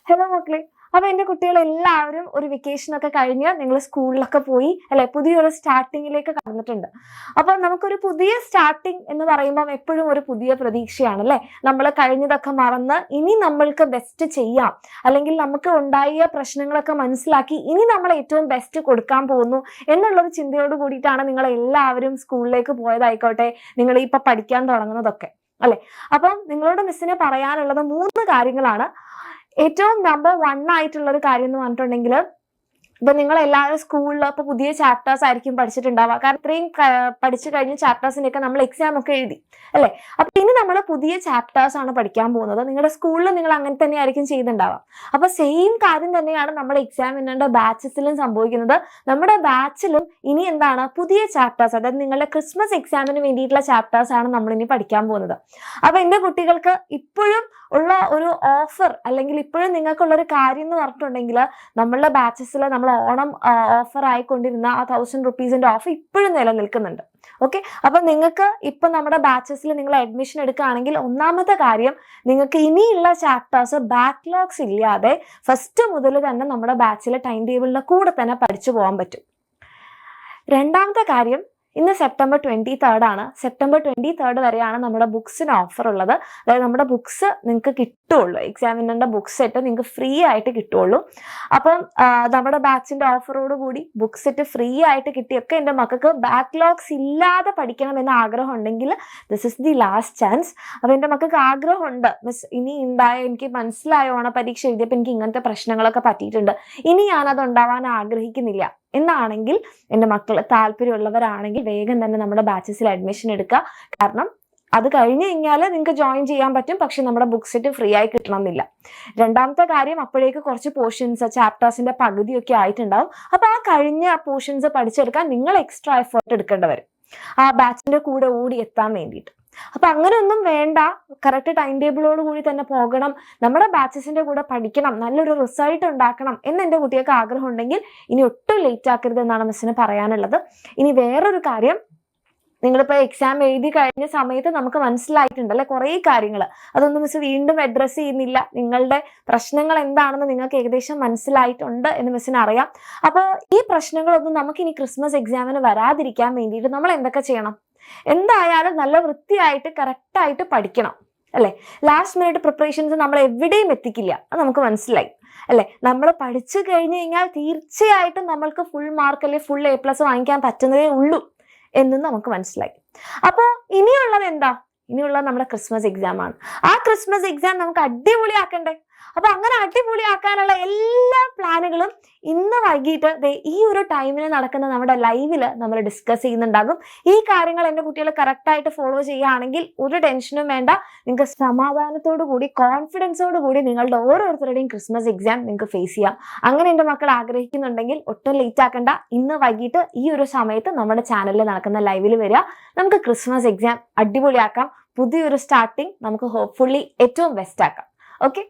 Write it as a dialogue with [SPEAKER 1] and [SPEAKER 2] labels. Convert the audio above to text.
[SPEAKER 1] Hello മക്കളെ. അപ്പൊ എന്റെ കുട്ടികളെല്ലാവരും ഒരു വെക്കേഷൻ ഒക്കെ കഴിഞ്ഞ് നിങ്ങൾ സ്കൂളിലൊക്കെ പോയി അല്ലെ, പുതിയൊരു സ്റ്റാർട്ടിങ്ങിലേക്ക് കടന്നിട്ടുണ്ട്. അപ്പൊ നമുക്കൊരു പുതിയ സ്റ്റാർട്ടിങ് എന്ന് പറയുമ്പോൾ എപ്പോഴും ഒരു പുതിയ പ്രതീക്ഷയാണ് അല്ലെ. നമ്മൾ കഴിഞ്ഞതൊക്കെ മറന്ന് ഇനി നമ്മൾക്ക് ബെസ്റ്റ് ചെയ്യാം, അല്ലെങ്കിൽ നമുക്ക് ഉണ്ടായ പ്രശ്നങ്ങളൊക്കെ മനസ്സിലാക്കി ഇനി നമ്മൾ ഏറ്റവും ബെസ്റ്റ് കൊടുക്കാൻ പോകുന്നു എന്നുള്ളൊരു ചിന്തയോട് കൂടിയിട്ടാണ് നിങ്ങൾ എല്ലാവരും സ്കൂളിലേക്ക് പോയതായിക്കോട്ടെ, നിങ്ങൾ ഇപ്പൊ പഠിക്കാൻ തുടങ്ങുന്നതൊക്കെ അല്ലെ. അപ്പം നിങ്ങളോട് മിസ്സിന് പറയാനുള്ളത് 3 കാര്യങ്ങളാണ്. ഏറ്റവും നമ്പർ 1 ആയിട്ടുള്ള ഒരു കാര്യം എന്ന് പറഞ്ഞിട്ടുണ്ടെങ്കിൽ, ഇപ്പൊ നിങ്ങൾ എല്ലാവരും സ്കൂളിൽ ഇപ്പൊ പുതിയ ചാപ്റ്റേഴ്സ് ആയിരിക്കും പഠിച്ചിട്ടുണ്ടാവുക. കാരണം ഇത്രയും പഠിച്ചു കഴിഞ്ഞ ചാപ്റ്റേഴ്സിന്റെ ഒക്കെ നമ്മൾ എക്സാം ഒക്കെ എഴുതി അല്ലെ. അപ്പൊ ഇനി നമ്മൾ പുതിയ ചാപ്റ്റേഴ്സ് ആണ് പഠിക്കാൻ പോകുന്നത്. നിങ്ങളുടെ സ്കൂളിൽ നിങ്ങൾ അങ്ങനെ തന്നെ ആയിരിക്കും ചെയ്തിട്ടുണ്ടാവുക. അപ്പൊ സെയിം കാര്യം തന്നെയാണ് നമ്മുടെ എക്സാമിനറിന്റെ ബാച്ചസിലും സംഭവിക്കുന്നത്. നമ്മുടെ ബാച്ചിലും ഇനി എന്താണ്, പുതിയ ചാപ്റ്റേഴ്സ്, അതായത് നിങ്ങളുടെ ക്രിസ്മസ് എക്സാമിന് വേണ്ടിയിട്ടുള്ള ചാപ്റ്റേഴ്സ് ആണ് നമ്മൾ ഇനി പഠിക്കാൻ പോകുന്നത്. അപ്പൊ എന്റെ കുട്ടികൾക്ക് ഇപ്പോഴും ഉള്ള ഒരു ഓഫർ, അല്ലെങ്കിൽ ഇപ്പോഴും നിങ്ങൾക്കുള്ള ഒരു കാര്യം എന്ന് പറഞ്ഞിട്ടുണ്ടെങ്കിൽ, നമ്മളുടെ ബാച്ചസിൽ നമ്മൾ ഓണം ഓഫർ ആയിക്കൊണ്ടിരുന്ന ആ 1000 റുപ്പീസിന്റെ ഓഫർ ഇപ്പോഴും നിലനിൽക്കുന്നുണ്ട്. ഓക്കെ. അപ്പൊ നിങ്ങൾക്ക് ഇപ്പൊ നമ്മുടെ ബാച്ചസിൽ നിങ്ങൾ അഡ്മിഷൻ എടുക്കുകയാണെങ്കിൽ, ഒന്നാമത്തെ കാര്യം, നിങ്ങൾക്ക് ഇനിയുള്ള ചാപ്റ്റേഴ്സ് ബാക്ക്ലോഗ്സ് ഇല്ലാതെ ഫസ്റ്റ് മുതൽ തന്നെ നമ്മുടെ ബാച്ചിലെ ടൈം ടേബിളിന്റെ കൂടെ തന്നെ പഠിച്ചു പോകാൻ പറ്റും. രണ്ടാമത്തെ കാര്യം, ഇന്ന് സെപ്റ്റംബർ 23 ആണ്. സെപ്റ്റംബർ 23 വരെയാണ് നമ്മുടെ ബുക്സിന് ഓഫർ ഉള്ളത്. അതായത് നമ്മുടെ ബുക്സ് നിങ്ങൾക്ക് കിട്ടുള്ളൂ, എക്സാമിനറിന്റെ ബുക്സ് സെറ്റ് നിങ്ങൾക്ക് ഫ്രീ ആയിട്ട് കിട്ടുള്ളൂ. അപ്പം നമ്മുടെ ബാച്ചിന്റെ ഓഫറോട് കൂടി ബുക്സ് സെറ്റ് ഫ്രീ ആയിട്ട് കിട്ടിയൊക്കെ എൻ്റെ മക്കൾക്ക് ബാക്ക്ലോഗ്സ് ഇല്ലാതെ പഠിക്കണം എന്ന ആഗ്രഹം ഉണ്ടെങ്കിൽ this is the last chance. അപ്പം എൻ്റെ മക്കൾക്ക് ആഗ്രഹമുണ്ട്, മിസ് ഇനി എനിക്ക് മനസ്സിലായ ഓണപരീക്ഷ എഴുതിയപ്പോൾ എനിക്ക് ഇങ്ങനത്തെ പ്രശ്നങ്ങളൊക്കെ പറ്റിയിട്ടുണ്ട്, ഇനി ഞാനത് ഉണ്ടാവാൻ ആഗ്രഹിക്കുന്നില്ല എന്നാണെങ്കിൽ, എൻ്റെ മക്കൾ താല്പര്യമുള്ളവരാണെങ്കിൽ വേഗം തന്നെ നമ്മുടെ ബാച്ചസിൽ അഡ്മിഷൻ എടുക്കുക. കാരണം അത് കഴിഞ്ഞ് കഴിഞ്ഞാൽ നിങ്ങൾക്ക് ജോയിൻ ചെയ്യാൻ പറ്റും, പക്ഷെ നമ്മുടെ ബുക്ക് സെറ്റ് ഫ്രീ ആയി കിട്ടണമെന്നില്ല. രണ്ടാമത്തെ കാര്യം, അപ്പോഴേക്ക് കുറച്ച് പോർഷൻസ് ചാപ്റ്റേഴ്സിന്റെ പകുതിയൊക്കെ ആയിട്ടുണ്ടാവും. അപ്പൊ ആ കഴിഞ്ഞ പോർഷൻസ് പഠിച്ചെടുക്കാൻ നിങ്ങൾ എക്സ്ട്രാ എഫേർട്ട് എടുക്കേണ്ടി വരും, ആ ബാച്ചിന്റെ കൂടെ ഓടി എത്താൻ വേണ്ടിയിട്ട്. അപ്പൊ അങ്ങനെയൊന്നും വേണ്ട, കറക്റ്റ് ടൈം ടേബിളോട് കൂടി തന്നെ പോകണം, നമ്മുടെ ബാച്ചസിന്റെ കൂടെ പഠിക്കണം, നല്ലൊരു റിസൾട്ട് ഉണ്ടാക്കണം എന്ന് എൻ്റെ കുട്ടികൾക്ക് ആഗ്രഹം ഉണ്ടെങ്കിൽ ഇനി ഒട്ടും ലേറ്റ് ആക്കരുത് എന്നാണ് മിസ്സിന് പറയാനുള്ളത്. ഇനി വേറൊരു കാര്യം, നിങ്ങളിപ്പോ എക്സാം എഴുതി കഴിഞ്ഞ സമയത്ത് നമുക്ക് മനസ്സിലായിട്ടുണ്ട് അല്ലെ കുറേ കാര്യങ്ങൾ. അതൊന്നും മിസ് വീണ്ടും അഡ്രസ്സ് ചെയ്യുന്നില്ല. നിങ്ങളുടെ പ്രശ്നങ്ങൾ എന്താണെന്ന് നിങ്ങൾക്ക് ഏകദേശം മനസ്സിലായിട്ടുണ്ട് എന്ന് മിസ്സിന് അറിയാം. അപ്പോൾ ഈ പ്രശ്നങ്ങളൊന്നും നമുക്ക് ഇനി ക്രിസ്മസ് എക്സാമിന് വരാതിരിക്കാൻ വേണ്ടിയിട്ട് നമ്മൾ എന്തൊക്കെ ചെയ്യണം? എന്തായാലും നല്ല വൃത്തിയായിട്ട് കറക്റ്റായിട്ട് പഠിക്കണം അല്ലെ. ലാസ്റ്റ് മിനിറ്റ് പ്രിപ്പറേഷൻസ് നമ്മൾ എവിടെയും എത്തിക്കില്ല, അത് നമുക്ക് മനസ്സിലായി അല്ലെ. നമ്മൾ പഠിച്ചു കഴിഞ്ഞു കഴിഞ്ഞാൽ തീർച്ചയായിട്ടും നമ്മൾക്ക് ഫുൾ മാർക്ക് അല്ലെ ഫുൾ A+ വാങ്ങിക്കാൻ പറ്റുന്നതേ ഉള്ളൂ എന്നും നമുക്ക് മനസ്സിലായി. അപ്പൊ ഇനിയുള്ളത് എന്താ? ഇനിയുള്ളത് നമ്മുടെ ക്രിസ്മസ് എക്സാം ആണ്. ആ ക്രിസ്മസ് എക്സാം നമുക്ക് അടിപൊളിയാക്കണ്ടേ? അപ്പൊ അങ്ങനെ അടിപൊളിയാക്കാനുള്ള എല്ലാ പ്ലാനുകളും ഇന്ന് വൈകിട്ട് ഈ ഒരു ടൈമിന് നടക്കുന്ന നമ്മുടെ ലൈവില് നമ്മൾ ഡിസ്കസ് ചെയ്യുന്നുണ്ടാകും. ഈ കാര്യങ്ങൾ എൻ്റെ കുട്ടികൾ കറക്റ്റായിട്ട് ഫോളോ ചെയ്യുകയാണെങ്കിൽ ഒരു ടെൻഷനും വേണ്ട, നിങ്ങൾക്ക് സമാധാനത്തോടു കൂടി കോൺഫിഡൻസോട് കൂടി നിങ്ങളുടെ ഓരോരുത്തരുടെയും ക്രിസ്മസ് എക്സാം നിങ്ങൾക്ക് ഫേസ് ചെയ്യാം. അങ്ങനെ എൻ്റെ മക്കൾ ആഗ്രഹിക്കുന്നുണ്ടെങ്കിൽ ഒട്ടും ലേറ്റ് ആക്കണ്ട, ഇന്ന് വൈകിട്ട് ഈ ഒരു സമയത്ത് നമ്മുടെ ചാനലിൽ നടക്കുന്ന ലൈവിൽ വരിക. നമുക്ക് ക്രിസ്മസ് എക്സാം അടിപൊളിയാക്കാം, പുതിയൊരു സ്റ്റാർട്ടിങ് നമുക്ക് ഹോപ്പ്ഫുള്ളി ഏറ്റവും ബെസ്റ്റ് ആക്കാം. ഓക്കെ.